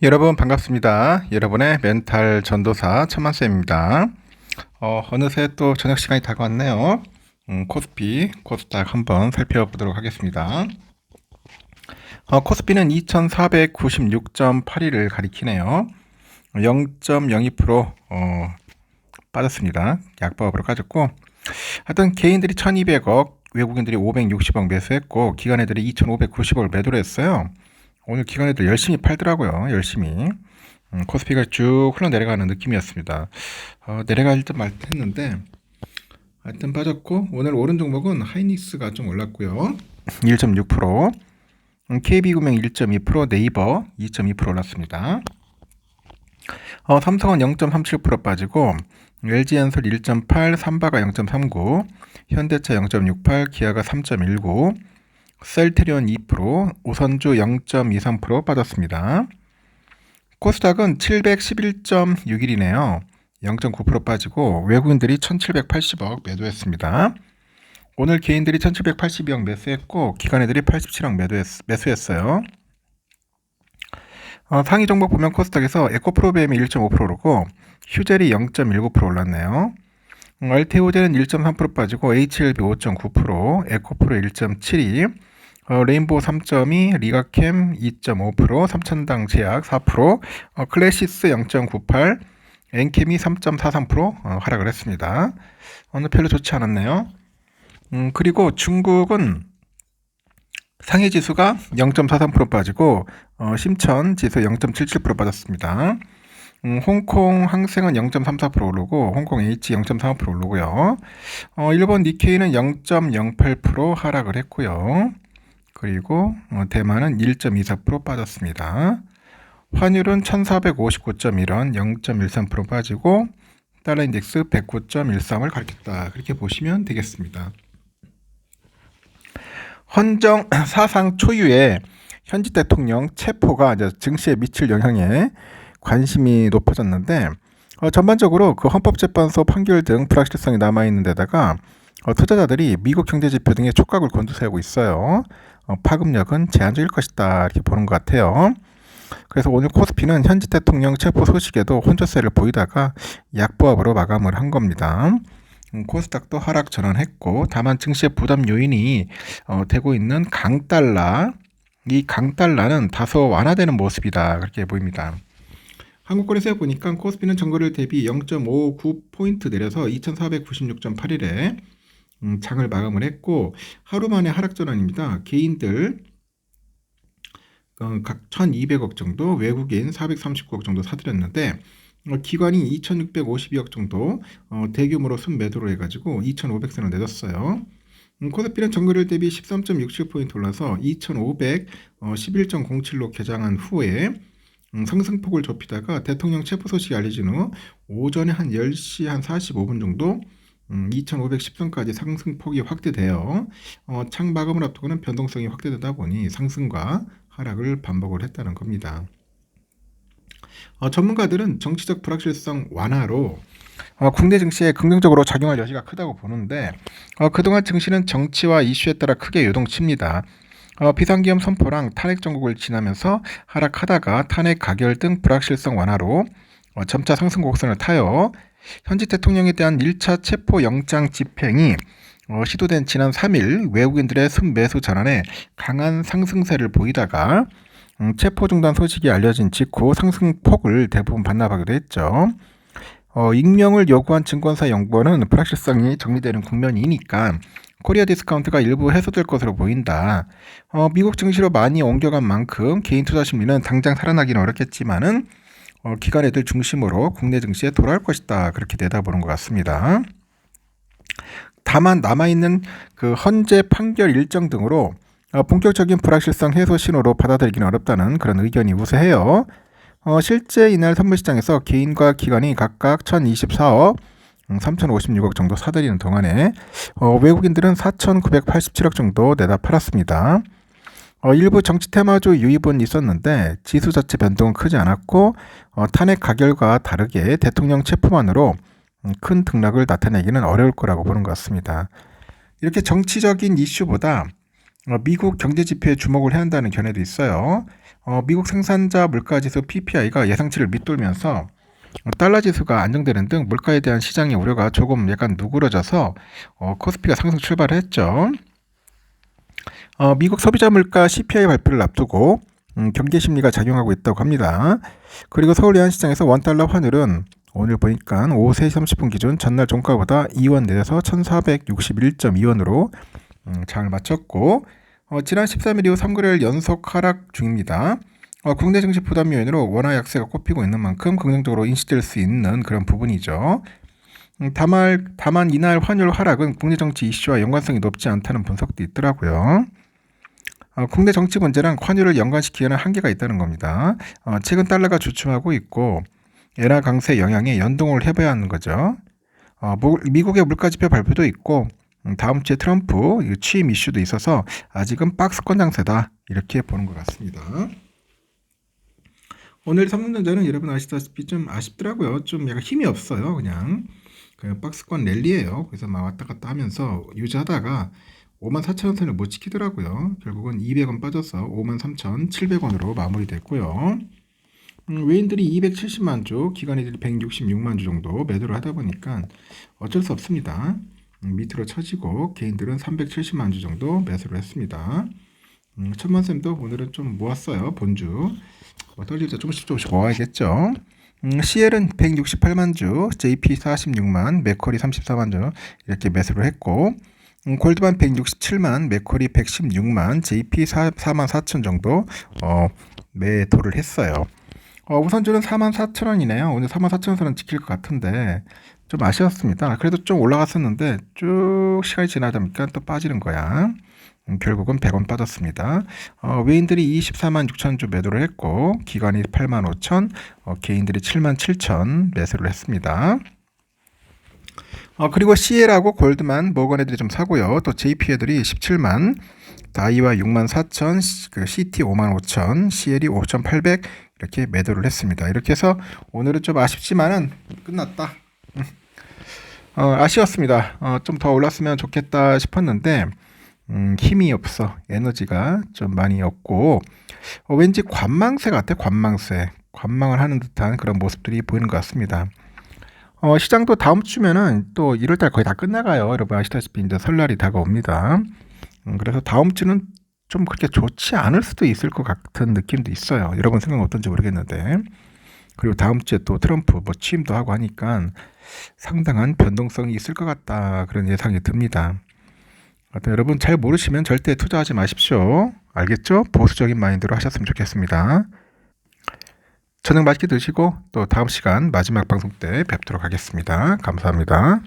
여러분 반갑습니다. 여러분의 멘탈 전도사 천만쌤입니다. 어느새 또 저녁 시간이 다가왔네요. 코스피, 코스닥 한번 살펴보도록 하겠습니다. 코스피는 2496.81을 가리키네요. 0.02% 빠졌습니다. 약보합으로 까졌고, 하여튼 개인들이 1200억, 외국인들이 560억 매수했고, 기관애들이 2590억을 매도를 했어요. 오늘 기관애들 열심히 팔더라고요. 열심히. 코스피가 쭉 흘러내려가는 느낌이었습니다. 내려갈 듯 말 듯 했는데 하여튼 빠졌고, 오늘 오른 종목은 하이닉스가 좀 올랐고요. 1.6%, KB금융 1.2%, 네이버 2.2% 올랐습니다. 삼성은 0.37% 빠지고, LG엔솔 1.8, 삼바가 0.39, 현대차 0.68, 기아가 3.19, 셀트리온 2%, 오선주 0.23% 빠졌습니다. 코스닥은 711.61이네요. 0.9% 빠지고 외국인들이 1780억 매도했습니다. 오늘 개인들이 1782억 매수했고 기관애들이 87억 매수했어요. 상위 종목 보면 코스닥에서 에코프로비엠이 1.5%고 휴젤이 0.19% 올랐네요. 알테오젠은 1.3% 빠지고 HLB 5.9%, 에코프로 1.72%, 레인보우 3.2, 리가캠 2.5%, 삼천당 제약 4%, 클래시스 0.98, 엔캠이 3.43% 하락을 했습니다. 오늘 별로 좋지 않았네요. 그리고 중국은 상해 지수가 0.43% 빠지고 심천 지수 0.77% 빠졌습니다. 홍콩 항생은 0.34% 오르고 홍콩 H 0.35% 오르고요. 일본 니케이는 0.08% 하락을 했고요. 그리고 대만은 1.24% 빠졌습니다. 환율은 1459.1원 0.13% 빠지고 달러 인덱스 109.13을 가리켰다. 그렇게 보시면 되겠습니다. 헌정 사상 초유의 현직 대통령 체포가 이제 증시에 미칠 영향에 관심이 높아졌는데 전반적으로 그 헌법재판소 판결 등 불확실성이 남아있는 데다가 투자자들이 미국 경제지표 등의 촉각을 곤두세우고 있어요. 파급력은 제한적일 것이다 이렇게 보는 것 같아요. 그래서 오늘 코스피는 현직 대통령 체포 소식에도 혼조세를 보이다가 약보합으로 마감을 한 겁니다. 코스닥도 하락 전환했고, 다만 증시의 부담 요인이 되고 있는 강달러, 이 강달러는 다소 완화되는 모습이다 그렇게 보입니다. 한국거래소에 보니까 코스피는 전거래일 대비 0.59포인트 내려서 2496.81에 장을 마감을 했고, 하루 만에 하락 전환입니다. 개인들 각 1200억 정도, 외국인 439억 정도 사들였는데 기관이 2652억 정도 대규모로 순매도를 해가지고 2500선을 내줬어요. 코스피는 전거래일 대비 13.67포인트 올라서 2511.07로 개장한 후에 상승폭을 좁히다가 대통령 체포 소식이 알려진 후 오전에 한 10시 한 45분 정도 2510선까지 상승폭이 확대되어 창 마감을 앞두고는 변동성이 확대되다 보니 상승과 하락을 반복을 했다는 겁니다. 전문가들은 정치적 불확실성 완화로 국내 증시에 긍정적으로 작용할 여지가 크다고 보는데 그동안 증시는 정치와 이슈에 따라 크게 요동칩니다. 비상기업 선포랑 탄핵 정국을 지나면서 하락하다가 탄핵 가결 등 불확실성 완화로 점차 상승 곡선을 타요. 현직 대통령에 대한 1차 체포 영장 집행이 시도된 지난 3일 외국인들의 순매수 전환에 강한 상승세를 보이다가 체포 중단 소식이 알려진 직후 상승폭을 대부분 반납하기도 했죠. 익명을 요구한 증권사 연구원은 불확실성이 정리되는 국면이니까 코리아 디스카운트가 일부 해소될 것으로 보인다. 미국 증시로 많이 옮겨간 만큼 개인 투자 심리는 당장 살아나기는 어렵겠지만은 기관애들 중심으로 국내 증시에 돌아올 것이다. 그렇게 내다보는 것 같습니다. 다만 남아있는 그 헌재 판결 일정 등으로 본격적인 불확실성 해소 신호로 받아들이기는 어렵다는 그런 의견이 우세해요. 실제 이날 선물시장에서 개인과 기관이 각각 1024억, 3056억 정도 사들이는 동안에 외국인들은 4987억 정도 내다 팔았습니다. 일부 정치 테마주 유입은 있었는데 지수 자체 변동은 크지 않았고 탄핵 가결과 다르게 대통령 체포만으로 큰 등락을 나타내기는 어려울 거라고 보는 것 같습니다. 이렇게 정치적인 이슈보다 미국 경제 지표에 주목을 해야 한다는 견해도 있어요. 미국 생산자 물가지수 PPI가 예상치를 밑돌면서 달러 지수가 안정되는 등 물가에 대한 시장의 우려가 조금 약간 누그러져서 코스피가 상승 출발을 했죠. 미국 소비자 물가 CPI 발표를 앞두고 경계 심리가 작용하고 있다고 합니다. 그리고 서울 외환시장에서 원달러 환율은 오늘 보니까 오후 3시 30분 기준 전날 종가보다 2원 내려서 1461.2원으로 장을 마쳤고 지난 13일 이후 3거래일 연속 하락 중입니다. 국내 증시 부담 요인으로 원화 약세가 꼽히고 있는 만큼 긍정적으로 인식될 수 있는 그런 부분이죠. 다만 이날 환율 하락은 국내 정치 이슈와 연관성이 높지 않다는 분석도 있더라고요. 국내 정치 문제랑 환율을 연관시키기에는 한계가 있다는 겁니다. 최근 달러가 주춤하고 있고 엔화 강세 영향에 연동을 해봐야 하는 거죠. 미국의 물가지표 발표도 있고 다음 주에 트럼프 취임 이슈도 있어서 아직은 박스권 장세다 이렇게 보는 것 같습니다. 오늘 삼성전자는 여러분 아시다시피 좀 아쉽더라고요. 좀 약간 힘이 없어요. 그냥 박스권 랠리예요. 그래서 막 왔다 갔다 하면서 유지하다가 54,000원 선을 못 지키더라고요. 결국은 200원 빠져서 53,700원으로 마무리됐고요. 외인들이 270만 주, 기관이들이 166만 주 정도 매도를 하다 보니까 어쩔 수 없습니다. 밑으로 쳐지고 개인들은 370만 주 정도 매수를 했습니다. 천만쌤도 오늘은 좀 모았어요. 본주. 떨릴 때 조금씩 모아야겠죠. CL은 168만 주, JP 46만, 맥쿼리 34만 주 이렇게 매수를 했고 골드만 167만, 맥쿼리 116만, JP 4만 4천 정도 매도를 했어요. 우선주는 44,000원이네요. 오늘 44,000원은 지킬 것 같은데 좀 아쉬웠습니다. 그래도 좀 올라갔었는데 쭉 시간이 지나다 보니까 또 빠지는 거야. 결국은 100원 빠졌습니다. 외인들이 24만 6천 주 매도를 했고 기관이 8만 5천, 개인들이 7만 7천 매수를 했습니다. 그리고 CL하고 골드만, 모건 애들이 좀 사고요. 또 JP 애들이 17만, 다이와 6만 4천, CT 5만 5천, CL이 5,800 이렇게 매도를 했습니다. 이렇게 해서 오늘은 좀 아쉽지만은 끝났다. 아쉬웠습니다. 좀 더 올랐으면 좋겠다 싶었는데 힘이 없어. 에너지가 좀 많이 없고 왠지 관망세 같아. 관망을 하는 듯한 그런 모습들이 보이는 것 같습니다. 시장도 다음 주면은 또 1월달 거의 다 끝나가요. 여러분 아시다시피 이제 설날이 다가옵니다. 그래서 다음 주는 좀 그렇게 좋지 않을 수도 있을 것 같은 느낌도 있어요. 여러분 생각은 어떤지 모르겠는데. 그리고 다음 주에 또 트럼프 취임도 하고 하니까 상당한 변동성이 있을 것 같다. 그런 예상이 듭니다. 여러분 잘 모르시면 절대 투자하지 마십시오. 알겠죠? 보수적인 마인드로 하셨으면 좋겠습니다. 저녁 맛있게 드시고 또 다음 시간 마지막 방송 때 뵙도록 하겠습니다. 감사합니다.